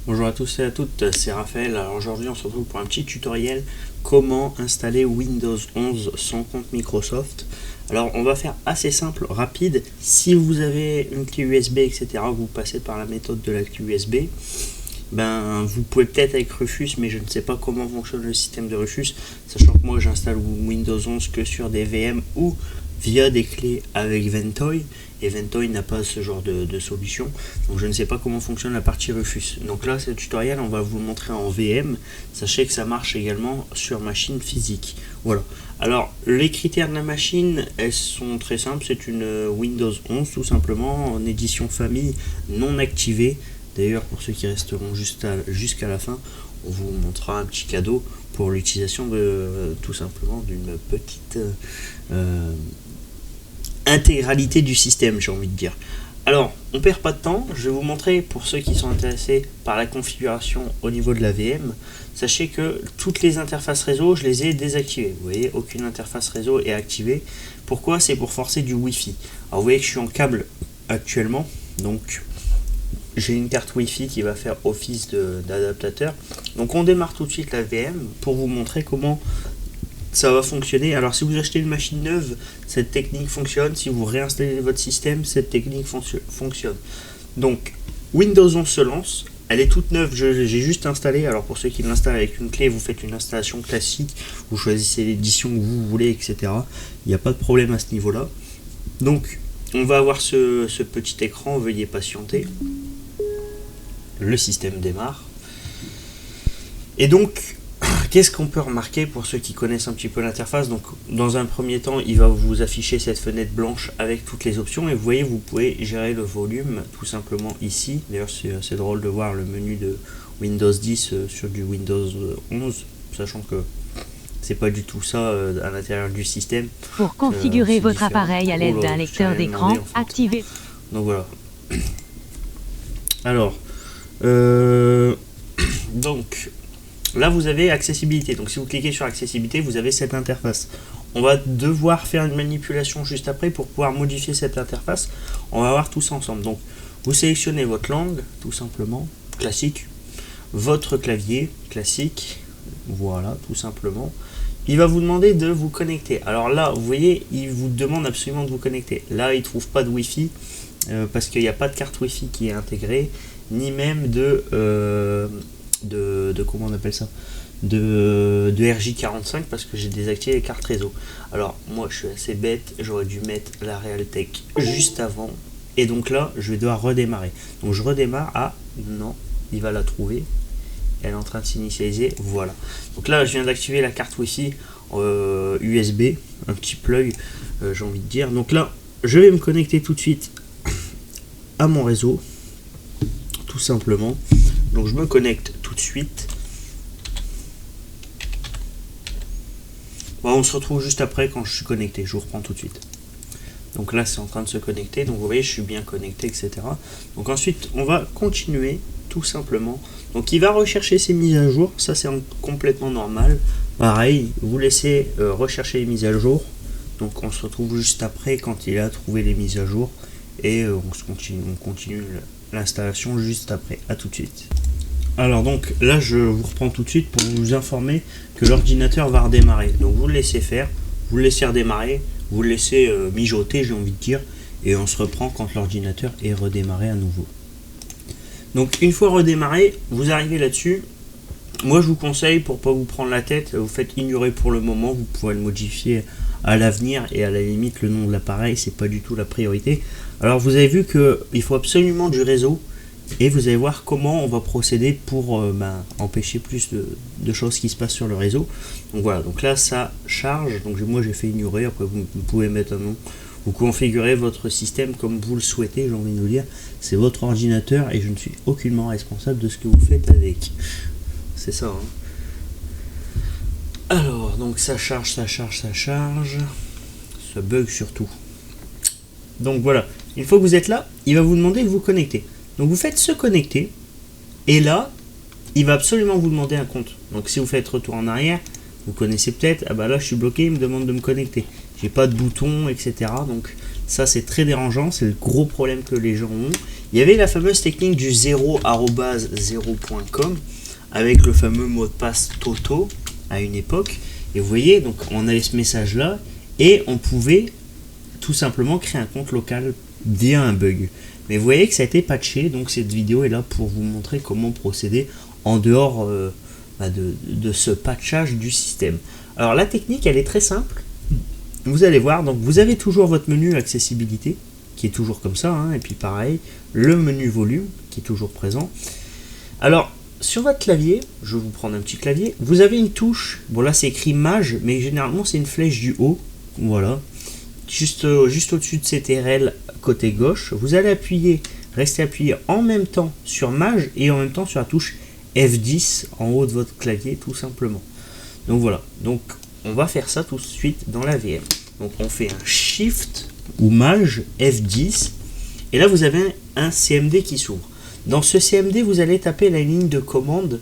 Bonjour à tous et à toutes, c'est Raphaël. Alors aujourd'hui on se retrouve pour un petit tutoriel comment installer Windows 11 sans compte Microsoft. Alors on va faire assez simple, rapide. Si vous avez une clé USB, etc., vous passez par la méthode de la clé USB. Ben, vous pouvez peut-être avec Rufus, mais je ne sais pas comment fonctionne le système de Rufus, sachant que moi j'installe Windows 11 que sur des VM ou via des clés avec Ventoy, et Ventoy n'a pas ce genre de solution, donc je ne sais pas comment fonctionne la partie Rufus. Donc là, ce tutoriel, on va vous le montrer en VM. Sachez que ça marche également sur machine physique. Voilà. Alors, les critères de la machine, elles sont très simples. C'est une Windows 11 tout simplement, en édition famille non activée. D'ailleurs, pour ceux qui resteront jusqu'à la fin, on vous montrera un petit cadeau pour l'utilisation de tout simplement d'une petite intégralité du système, j'ai envie de dire. Alors, on perd pas de temps, je vais vous montrer pour ceux qui sont intéressés par la configuration au niveau de la VM. Sachez que toutes les interfaces réseau, je les ai désactivées. Vous voyez, aucune interface réseau est activée. Pourquoi? C'est pour forcer du Wi-Fi. Alors, vous voyez que je suis en câble actuellement, donc j'ai une carte Wi-Fi qui va faire office d'adaptateur. Donc on démarre tout de suite la VM pour vous montrer comment ça va fonctionner. Alors si vous achetez une machine neuve, cette technique fonctionne. Si vous réinstallez votre système, cette technique fonctionne. Donc Windows 11 se lance. Elle est toute neuve, j'ai juste installé. Alors pour ceux qui l'installent avec une clé, vous faites une installation classique. Vous choisissez l'édition que vous voulez, etc. Il n'y a pas de problème à ce niveau-là. Donc on va avoir ce petit écran, veuillez patienter. Le système démarre. Et donc, qu'est-ce qu'on peut remarquer pour ceux qui connaissent un petit peu l'interface? Donc, dans un premier temps, il va vous afficher cette fenêtre blanche avec toutes les options. Et vous voyez, vous pouvez gérer le volume tout simplement ici. D'ailleurs, c'est assez drôle de voir le menu de Windows 10 sur du Windows 11, sachant que c'est pas du tout ça à l'intérieur du système. Pour configurer votre appareil à l'aide d'un lecteur d'écran, activez. Donc voilà. Alors, donc là vous avez accessibilité. Donc si vous cliquez sur accessibilité, vous avez cette interface. On va devoir faire une manipulation juste après pour pouvoir modifier cette interface. On va voir tout ça ensemble. Donc vous sélectionnez votre langue tout simplement, classique, votre clavier classique, voilà, tout simplement. Il va vous demander de vous connecter. Alors là, vous voyez, il vous demande absolument de vous connecter. Là, il ne trouve pas de Wi-Fi parce qu'il n'y a pas de carte Wi-Fi qui est intégrée, ni même de comment on appelle ça, de RJ45, parce que j'ai désactivé les cartes réseau. Alors moi, je suis assez bête, j'aurais dû mettre la Realtek juste avant. Et donc là, je vais devoir redémarrer. Donc je redémarre. Ah non, il va la trouver. Elle est en train de s'initialiser, voilà. Donc là, je viens d'activer la carte Wi-Fi USB, un petit plug, j'ai envie de dire. Donc là, je vais me connecter tout de suite à mon réseau, tout simplement. Donc je me connecte tout de suite. Bon, on se retrouve juste après quand je suis connecté, je vous reprends tout de suite. Donc là, c'est en train de se connecter, donc vous voyez, je suis bien connecté, etc. Donc ensuite, on va continuer tout simplement. Donc il va rechercher ses mises à jour, ça c'est complètement normal. Pareil, vous laissez rechercher les mises à jour. Donc on se retrouve juste après quand il a trouvé les mises à jour. Et on continue l'installation juste après. À tout de suite. Alors donc là je vous reprends tout de suite pour vous informer que l'ordinateur va redémarrer. Donc vous le laissez faire, vous le laissez redémarrer, vous le laissez mijoter, j'ai envie de dire. Et on se reprend quand l'ordinateur est redémarré à nouveau. Donc une fois redémarré, vous arrivez là-dessus. Moi je vous conseille, pour pas vous prendre la tête, vous faites ignorer pour le moment, vous pourrez le modifier à l'avenir, et à la limite le nom de l'appareil c'est pas du tout la priorité. Alors vous avez vu qu'il faut absolument du réseau, et vous allez voir comment on va procéder pour empêcher plus de choses qui se passent sur le réseau. Donc voilà, donc là ça charge, donc moi j'ai fait ignorer, après vous pouvez mettre un nom. Vous configurez votre système comme vous le souhaitez, j'ai envie de vous dire. C'est votre ordinateur et je ne suis aucunement responsable de ce que vous faites avec. C'est ça, hein. Alors, donc ça charge, ça bug surtout. Donc voilà, une fois que vous êtes là, il va vous demander de vous connecter. Donc vous faites se connecter, et là, il va absolument vous demander un compte. Donc si vous faites retour en arrière, vous connaissez peut-être, ah bah là je suis bloqué, il me demande de me connecter. J'ai pas de bouton, etc. Donc Ça c'est très dérangeant, c'est le gros problème que les gens ont. Il y avait la fameuse technique du 0@0.com avec le fameux mot de passe Toto à une époque. Et vous voyez, donc on avait ce message là et on pouvait tout simplement créer un compte local via un bug. Mais vous voyez que ça a été patché, donc cette vidéo est là pour vous montrer comment procéder en dehors de ce patchage du système. Alors la technique elle est très simple. Vous allez voir, donc vous avez toujours votre menu accessibilité qui est toujours comme ça, hein, et puis pareil, le menu volume qui est toujours présent. Alors sur votre clavier, je vais vous prendre un petit clavier, vous avez une touche, bon là c'est écrit Maj, mais généralement c'est une flèche du haut, voilà, juste au-dessus de CTRL côté gauche, vous allez rester appuyé en même temps sur Maj et en même temps sur la touche F10 en haut de votre clavier tout simplement. Donc voilà, donc on va faire ça tout de suite dans la VM. Donc on fait un Shift ou Maj F10 et là vous avez un CMD qui s'ouvre. Dans ce CMD vous allez taper la ligne de commande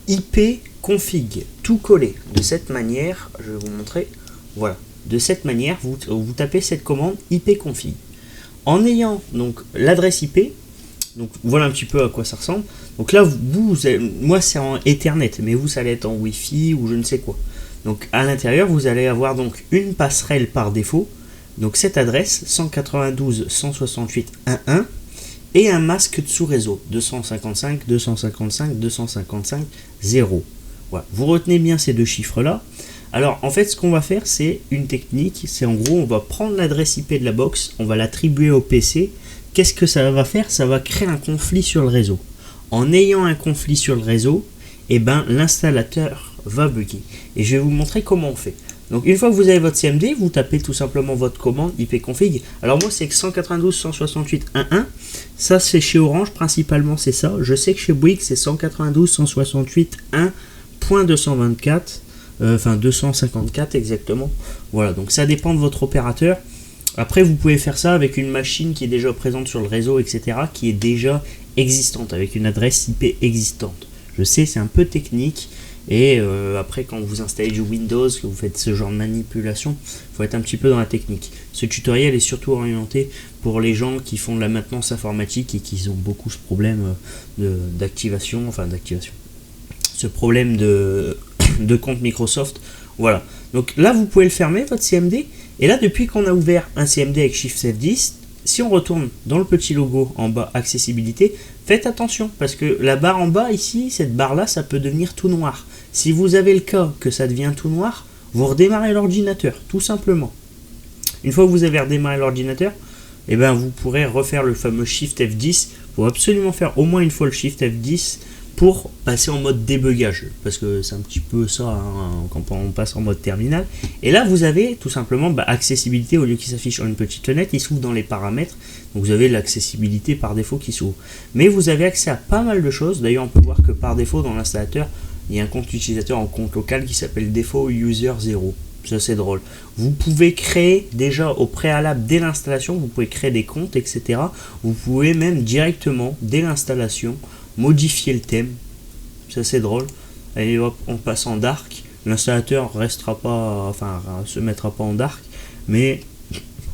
ipconfig, tout collé. De cette manière, je vais vous montrer, voilà, de cette manière vous tapez cette commande ipconfig. En ayant donc l'adresse IP, donc voilà un petit peu à quoi ça ressemble. Donc là moi c'est en Ethernet, mais vous ça allait être en Wi-Fi ou je ne sais quoi. Donc à l'intérieur vous allez avoir donc une passerelle par défaut, donc cette adresse 192.168.1.1 et un masque de sous-réseau 255.255.255.0. Voilà. Vous retenez bien ces deux chiffres là. Alors en fait ce qu'on va faire c'est une technique, c'est en gros on va prendre l'adresse IP de la box, on va l'attribuer au PC. Qu'est-ce que ça va faire? Ça va créer un conflit sur le réseau. En ayant un conflit sur le réseau, eh ben, l'installateur va bugger. Et je vais vous montrer comment on fait. Donc une fois que vous avez votre CMD, vous tapez tout simplement votre commande ipconfig. Alors moi c'est que 192.168.1.1. Ça c'est chez Orange principalement c'est ça. Je sais que chez Bouygues c'est 192.168.1.224. Enfin 254 exactement. Voilà, donc ça dépend de votre opérateur. Après vous pouvez faire ça avec une machine qui est déjà présente sur le réseau, etc. qui est déjà existante, avec une adresse IP existante. Je sais c'est un peu technique. Et après quand vous installez du Windows, que vous faites ce genre de manipulation, il faut être un petit peu dans la technique. Ce tutoriel est surtout orienté pour les gens qui font de la maintenance informatique et qui ont beaucoup ce problème d'activation, ce problème de compte Microsoft. Voilà, donc là vous pouvez le fermer votre CMD, et là depuis qu'on a ouvert un CMD avec Shift F10, si on retourne dans le petit logo en bas accessibilité, faites attention parce que la barre en bas ici, cette barre là, ça peut devenir tout noir. Si vous avez le cas que ça devient tout noir, vous redémarrez l'ordinateur tout simplement. Une fois que vous avez redémarré l'ordinateur, et ben vous pourrez refaire le fameux Shift F10. Il faut absolument faire au moins une fois le Shift F10 pour passer en mode débugage, parce que c'est un petit peu ça hein, quand on passe en mode terminal. Et là vous avez tout simplement accessibilité, au lieu qu'il s'affiche en une petite fenêtre, il s'ouvre dans les paramètres, donc vous avez l'accessibilité par défaut qui s'ouvre. Mais vous avez accès à pas mal de choses. D'ailleurs on peut voir que par défaut dans l'installateur il y a un compte utilisateur en compte local qui s'appelle Default User 0. Ça c'est drôle. Vous pouvez créer déjà au préalable dès l'installation, vous pouvez créer des comptes, etc. Vous pouvez même directement dès l'installation modifier le thème. Ça c'est drôle. Allez hop, on passe en dark. L'installateur restera pas, enfin se mettra pas en dark, mais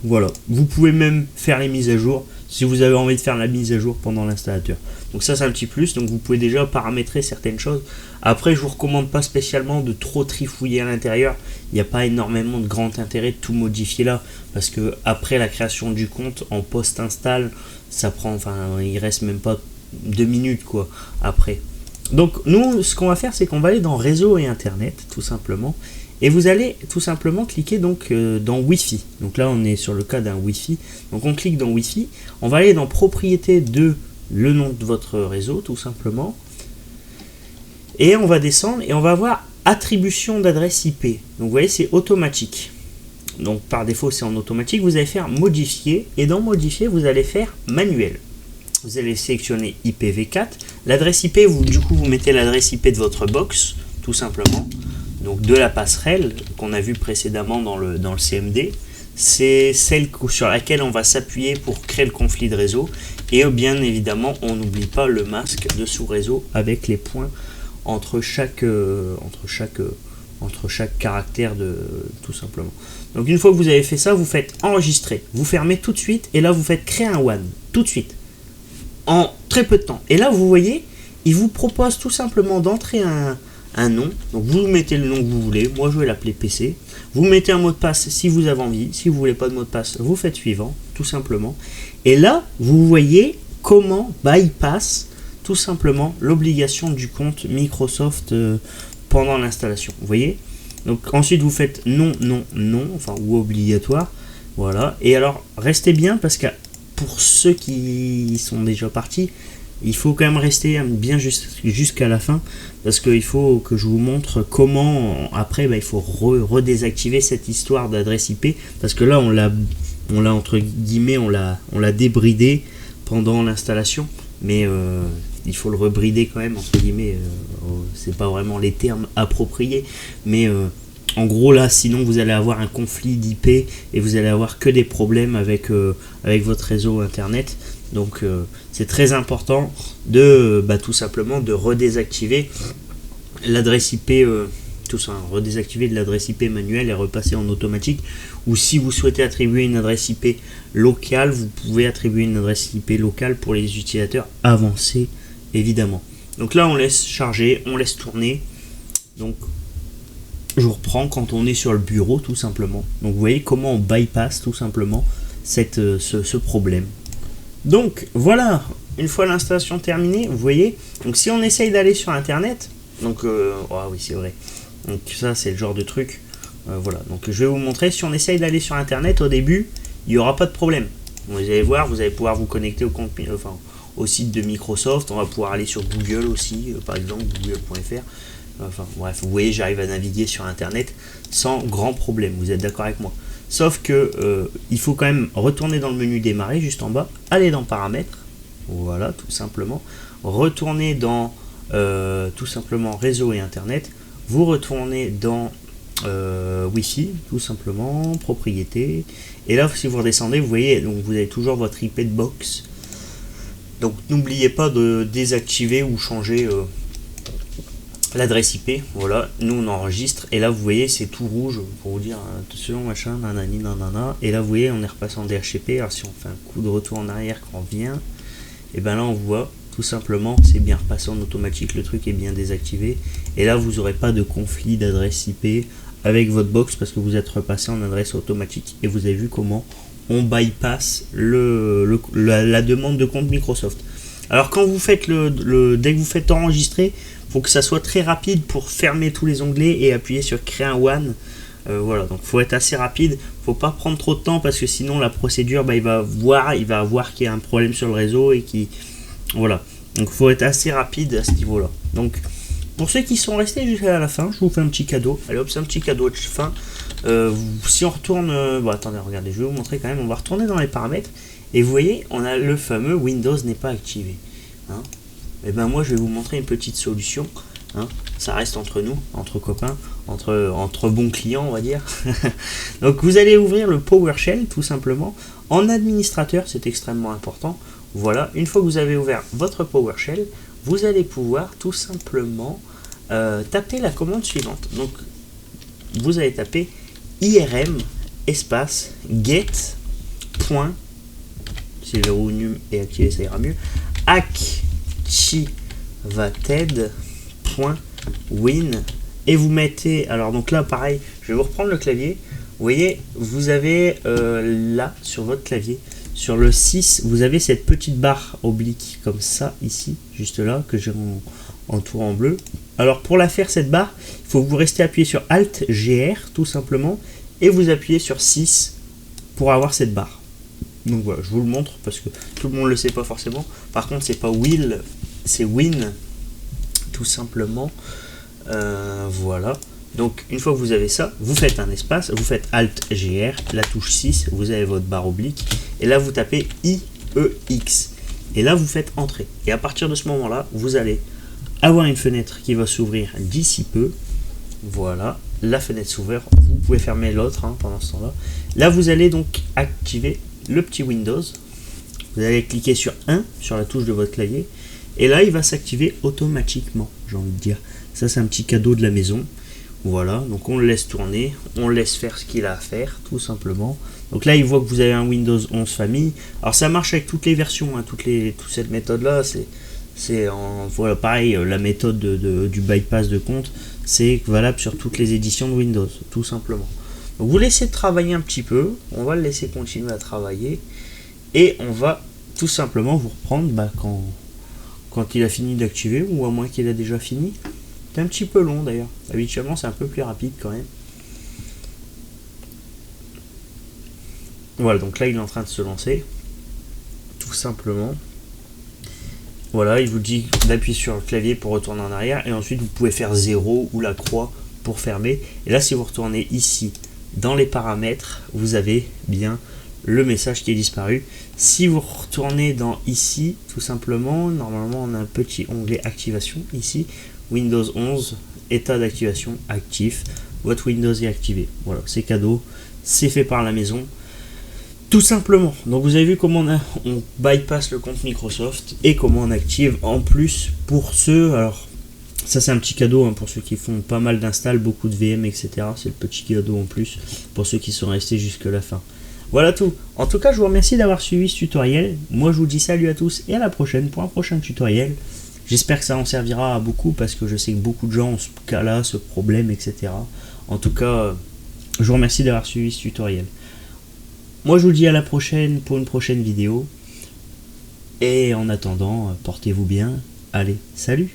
voilà. Vous pouvez même faire les mises à jour si vous avez envie de faire la mise à jour pendant l'installateur. Donc ça c'est un petit plus. Donc vous pouvez déjà paramétrer certaines choses. Après je vous recommande pas spécialement de trop trifouiller à l'intérieur. Il n'y a pas énormément de grand intérêt de tout modifier là, parce que après la création du compte en post-install, ça prend, enfin il reste même pas 2 minutes quoi après. Donc nous ce qu'on va faire c'est qu'on va aller dans réseau et internet tout simplement, et vous allez tout simplement cliquer donc dans Wi-Fi. Donc là on est sur le cas d'un Wi-Fi, donc on clique dans Wi-Fi, on va aller dans propriété de le nom de votre réseau tout simplement, et on va descendre et on va avoir attribution d'adresse IP. Donc vous voyez c'est automatique, donc par défaut c'est en automatique. Vous allez faire modifier, et dans modifier vous allez faire manuel. Vous allez sélectionner IPv4. L'adresse IP, vous mettez l'adresse IP de votre box, tout simplement. Donc de la passerelle qu'on a vu précédemment dans le CMD. C'est celle sur laquelle on va s'appuyer pour créer le conflit de réseau. Et bien évidemment, on n'oublie pas le masque de sous-réseau avec les points entre chaque entre chaque caractère tout simplement. Donc une fois que vous avez fait ça, vous faites enregistrer, vous fermez tout de suite et là vous faites créer un WAN tout de suite en très peu de temps. Et là vous voyez, il vous propose tout simplement d'entrer un nom. Donc vous mettez le nom que vous voulez, moi je vais l'appeler PC. Vous mettez un mot de passe si vous avez envie, si vous voulez pas de mot de passe, vous faites suivant tout simplement. Et là vous voyez comment bypass tout simplement l'obligation du compte Microsoft pendant l'installation. Vous voyez? Donc ensuite vous faites non, non, non, enfin ou obligatoire. Voilà. Et alors restez bien parce que pour ceux qui sont déjà partis, il faut quand même rester bien jusqu'à la fin parce qu'il faut que je vous montre comment après il faut redésactiver cette histoire d'adresse IP parce que là on l'a entre guillemets on l'a débridé pendant l'installation, mais il faut le rebrider quand même entre guillemets, c'est pas vraiment les termes appropriés, mais en gros là sinon vous allez avoir un conflit d'IP et vous allez avoir que des problèmes avec votre réseau internet. Donc c'est très important de tout simplement de redésactiver l'adresse IP, tout ça, redésactiver de l'adresse IP manuelle et repasser en automatique. Ou si vous souhaitez attribuer une adresse IP locale, vous pouvez attribuer une adresse IP locale pour les utilisateurs avancés évidemment. Donc là on laisse charger, on laisse tourner. Donc je reprends quand on est sur le bureau tout simplement. Donc vous voyez comment on bypass tout simplement ce problème. Donc voilà, une fois l'installation terminée, vous voyez, donc si on essaye d'aller sur internet, donc oui c'est vrai, donc ça c'est le genre de truc, voilà, donc je vais vous montrer, si on essaye d'aller sur internet au début, il n'y aura pas de problème. Vous allez voir, vous allez pouvoir vous connecter au site de Microsoft, on va pouvoir aller sur Google aussi, par exemple google.fr, enfin bref, vous voyez, j'arrive à naviguer sur internet sans grand problème, vous êtes d'accord avec moi. Sauf que il faut quand même retourner dans le menu démarrer juste en bas, aller dans paramètres, voilà tout simplement, retourner dans tout simplement réseau et internet, vous retournez dans Wi-Fi tout simplement, propriété, et là si vous redescendez vous voyez, donc vous avez toujours votre IP de box, donc n'oubliez pas de désactiver ou changer l'adresse IP, voilà, nous on enregistre et là vous voyez c'est tout rouge pour vous dire attention machin nanani nanana, et là vous voyez on est repassé en DHCP. Alors si on fait un coup de retour en arrière quand on vient, et ben là on voit tout simplement c'est bien repassé en automatique, le truc est bien désactivé et là vous n'aurez pas de conflit d'adresse IP avec votre box parce que vous êtes repassé en adresse automatique et vous avez vu comment on bypass la demande de compte Microsoft. Alors quand vous faites dès que vous faites enregistrer, faut que ça soit très rapide pour fermer tous les onglets et appuyer sur créer un WAN. Voilà, donc faut être assez rapide, faut pas prendre trop de temps parce que sinon la procédure il va voir qu'il y a un problème sur le réseau et voilà. Donc faut être assez rapide à ce niveau-là. Donc pour ceux qui sont restés jusqu'à la fin, je vous fais un petit cadeau. Allez hop, c'est un petit cadeau de fin. Si on retourne, attendez, regardez, je vais vous montrer quand même. On va retourner dans les paramètres et vous voyez, on a le fameux Windows n'est pas activé. Hein. Et ben moi je vais vous montrer une petite solution, hein. Ça reste entre nous, entre copains, entre bons clients on va dire. Donc vous allez ouvrir le PowerShell tout simplement en administrateur, c'est extrêmement important. Voilà, une fois que vous avez ouvert votre PowerShell, vous allez pouvoir tout simplement taper la commande suivante. Donc vous allez taper IRM espace get point, si le verrou num est activé ça ira mieux, activated.win et vous mettez, alors donc là pareil, je vais vous reprendre le clavier, vous voyez, vous avez là sur votre clavier, sur le 6, vous avez cette petite barre oblique comme ça ici, juste là, que j'ai en tour en bleu. Alors pour la faire cette barre, il faut que vous restez appuyé sur Alt GR tout simplement et vous appuyez sur 6 pour avoir cette barre. Donc voilà, je vous le montre parce que tout le monde ne le sait pas forcément. Par contre, c'est pas will, c'est win, tout simplement. Voilà. Donc une fois que vous avez ça, vous faites un espace, vous faites Alt GR, la touche 6, vous avez votre barre oblique, et là vous tapez IEX. Et là vous faites entrer. Et à partir de ce moment-là, vous allez avoir une fenêtre qui va s'ouvrir d'ici peu. Voilà, la fenêtre s'ouvre. Vous pouvez fermer l'autre pendant ce temps-là. Là, vous allez donc activer le petit Windows. Vous allez cliquer sur 1 sur la touche de votre clavier. Et là, il va s'activer automatiquement, j'ai envie de dire. Ça, c'est un petit cadeau de la maison. Voilà, donc on le laisse tourner, on laisse faire ce qu'il a à faire, tout simplement. Donc là, il voit que vous avez un Windows 11 famille. Alors ça marche avec toutes les versions, hein, toute cette méthode-là, voilà, pareil, la méthode du bypass de compte, c'est valable sur toutes les éditions de Windows, tout simplement. Donc vous laissez travailler un petit peu, on va le laisser continuer à travailler, et on va tout simplement vous reprendre quand il a fini d'activer, ou à moins qu'il a déjà fini. C'est un petit peu long d'ailleurs, habituellement c'est un peu plus rapide quand même. Voilà, donc là il est en train de se lancer, tout simplement. Voilà, il vous dit d'appuyer sur le clavier pour retourner en arrière, et ensuite vous pouvez faire 0 ou la croix pour fermer. Et là, si vous retournez ici dans les paramètres, vous avez bien le message qui est disparu. Si vous retournez dans ici, tout simplement, normalement on a un petit onglet activation ici, Windows 11, état d'activation actif, votre Windows est activé. Voilà, c'est cadeau, c'est fait par la maison. Tout simplement. Donc vous avez vu comment on bypass le compte Microsoft et comment on active en plus pour ceux. Alors ça c'est un petit cadeau hein, pour ceux qui font pas mal d'installs, beaucoup de VM, etc. C'est le petit cadeau en plus pour ceux qui sont restés jusque la fin. Voilà tout. En tout cas, je vous remercie d'avoir suivi ce tutoriel. Moi je vous dis salut à tous et à la prochaine pour un prochain tutoriel. J'espère que ça en servira à beaucoup parce que je sais que beaucoup de gens ont ce cas-là, ce problème, etc. En tout cas, je vous remercie d'avoir suivi ce tutoriel. Moi je vous dis à la prochaine pour une prochaine vidéo. Et en attendant, portez-vous bien. Allez, salut!